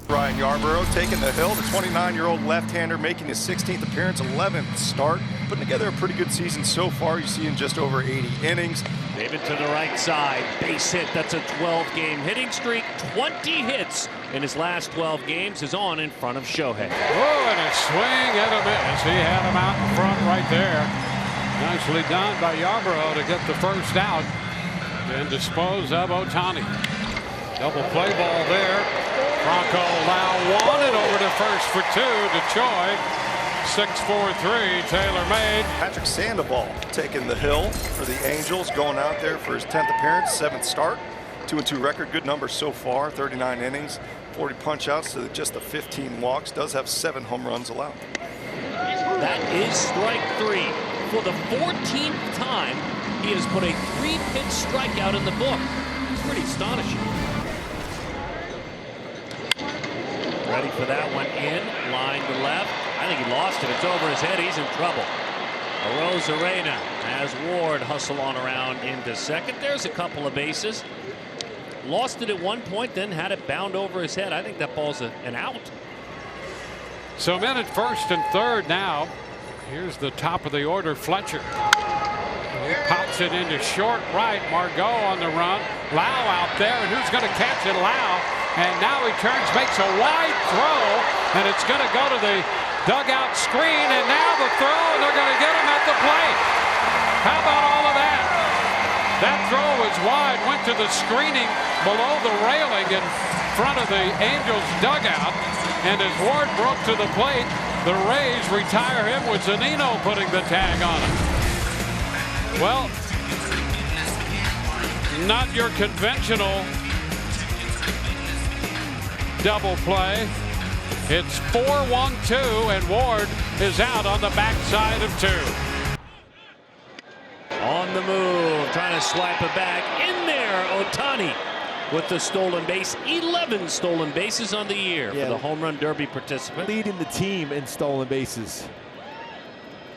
Brian Yarborough taking the hill, the 29-year-old left-hander making his 16th appearance, 11th start, putting together a pretty good season so far. You see in just over 80 innings. David to the right side, base hit. That's a 12-game hitting streak. 20 hits in his last 12 games is on in front of Shohei. Oh, and a swing and a miss. He had him out in front right there. Nicely done by Yarborough to get the first out and dispose of Ohtani. Double play ball there. Franco Lau wanted over to first for two to Choi. 6-4-3, Taylor made. Patrick Sandoval taking the hill for the Angels, going out there for his 10th appearance, 7th start. 2-2 record, good numbers so far, 39 innings, 40 punch-outs to just the 15 walks, does have 7 home runs allowed. That is strike 3. For the 14th time, he has put a 3-pitch strikeout in the book. It's pretty astonishing. Ready for that one in, line to left. I think he lost it. It's over his head. He's in trouble. Arozarena has Ward hustle on around into second. There's a couple of bases. Lost it at one point, then had it bound over his head. I think that ball's an out. So men at first and third now. Here's the top of the order, Fletcher. He pops it into short right. Margot on the run. Lau out there, and who's going to catch it? Lau. And now he turns, makes a wide throw, and it's going to go to the dugout screen, and now the throw, and they're going to get him at the plate. How about all of that? That throw was wide, went to the screening below the railing in front of the Angels dugout, and as Ward broke to the plate, the Rays retire him with Zunino putting the tag on him. Well, not your conventional double play. It's 4-1-2, and Ward is out on the backside of 2. On the move, trying to swipe it back. In there, Ohtani with the stolen base. 11 stolen bases on the year for the home run derby participant. Leading the team in stolen bases.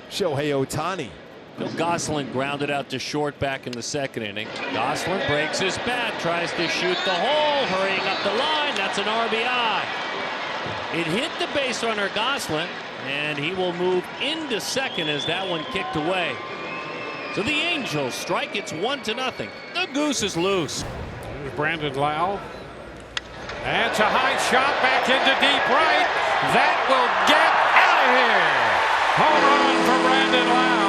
Shohei Bill Gosselin grounded out to short back in the second inning. Gosselin breaks his bat, tries to shoot the hole, hurrying up the line. That's an RBI. It hit the base runner Gosselin, and he will move into second as that one kicked away. So the Angels strike. It's 1-0. The goose is loose. Here's Brandon Lau. That's a high shot back into deep right. That will get out of here. Home run for Brandon Lau.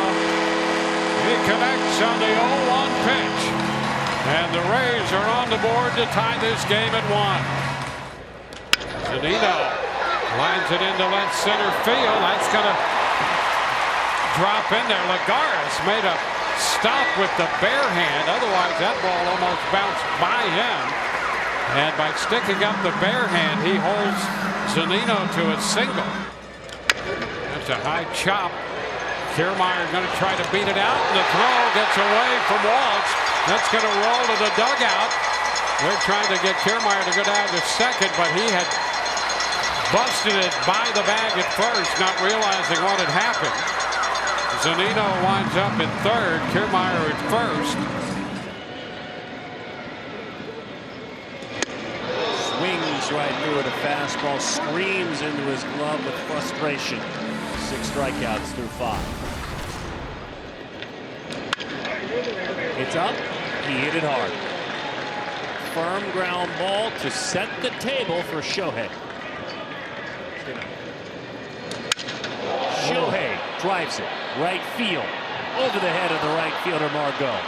He connects on the 0-1 pitch. And the Rays are on the board to tie this game at 1. Zunino lines it into left center field. That's going to drop in there. Lagares made a stop with the bare hand. Otherwise, that ball almost bounced by him. And by sticking up the bare hand, he holds Zunino to a single. That's a high chop. Kiermaier going to try to beat it out, and the throw gets away from Walsh. That's going to roll to the dugout. They're trying to get Kiermaier to go down to second, but he had busted it by the bag at first, not realizing what had happened. Zunino winds up in third, Kiermaier at first. Swings right through it. A fastball screams into his glove with frustration. 6 strikeouts through 5. It's up. He hit it hard. Firm ground ball to set the table for Shohei. Shohei drives it. Right field. Over the head of the right fielder Margot.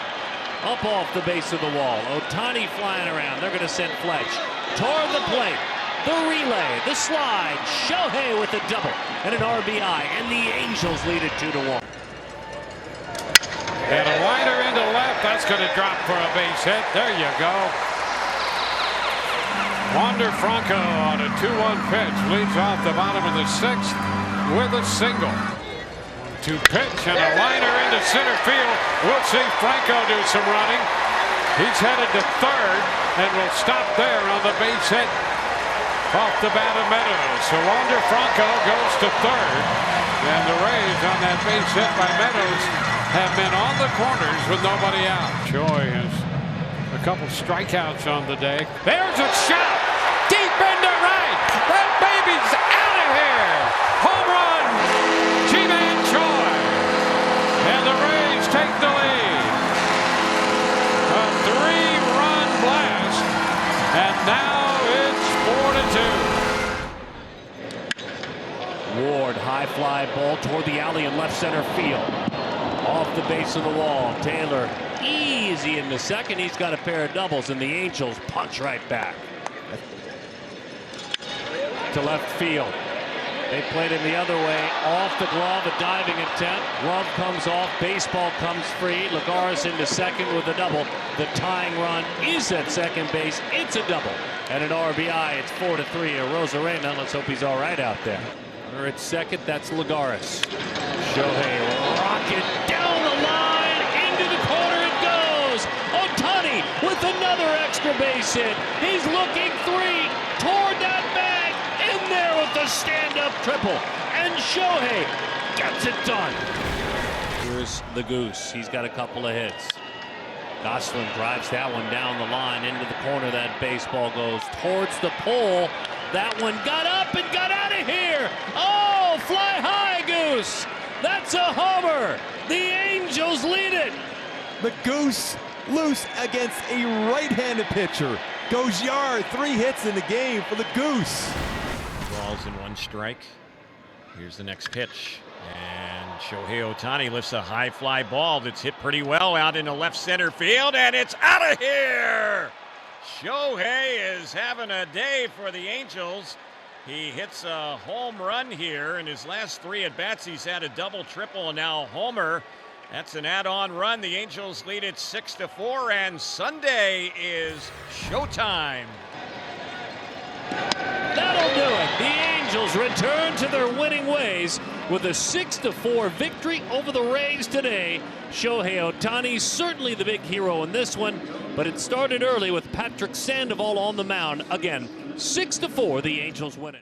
Up off the base of the wall. Ohtani flying around. They're going to send Fletch toward the plate. The relay, the slide. Shohei with a double and an RBI. And the Angels lead it 2-1. And a liner into left. That's going to drop for a base hit. There you go. Wander Franco on a 2-1 pitch. Leads off the bottom of the 6th with a single. 1-2 pitch and a liner into center field. We'll see Franco do some running. He's headed to third and will stop there on the base hit off the bat of Meadows. So Wander Franco goes to third. And the Rays on that base hit by Meadows have been on the corners with nobody out. Choi has a couple strikeouts on the day. There's a shot deep into right. High fly ball toward the alley in left center field. Off the base of the wall. Taylor easy in the second. He's got a pair of doubles, and the Angels punch right back. To left field. They played him the other way. Off the glove, a diving attempt. Glove comes off. Baseball comes free. Lagares into second with a double. The tying run is at second base. It's a double. And an RBI. It's 4-3. A Rosarena. Let's hope he's all right out there. Runner at second. That's Lagares. Shohei rocket down the line. Into the corner it goes. Ohtani with another extra base hit. He's looking three toward that bag. In there with the stand-up triple. And Shohei gets it done. Here's the Goose. He's got a couple of hits. Gosselin drives that one down the line into the corner. That baseball goes towards the pole. That one got up and got out of here. Oh, fly high, Goose. That's a homer. The Angels lead it. The Goose loose against a right-handed pitcher. Goes yard. 3 hits in the game for the Goose. Balls in 1 strike. Here's the next pitch. And ShoheiOhtani lifts a high fly ball that's hit pretty well out into left center field, and it's out of here! Shohei is having a day for the Angels. He hits a home run here. In his last 3 at-bats, he's had a double, triple, and now a homer. That's an add-on run. The Angels lead it 6-4, and Sunday is showtime. That'll do it. The Angels return to their winning ways with a 6-4 victory over the Rays today. ShoheiOhtani certainly the big hero in this one, but it started early with Patrick Sandoval on the mound. Again, 6-4, the Angels win it.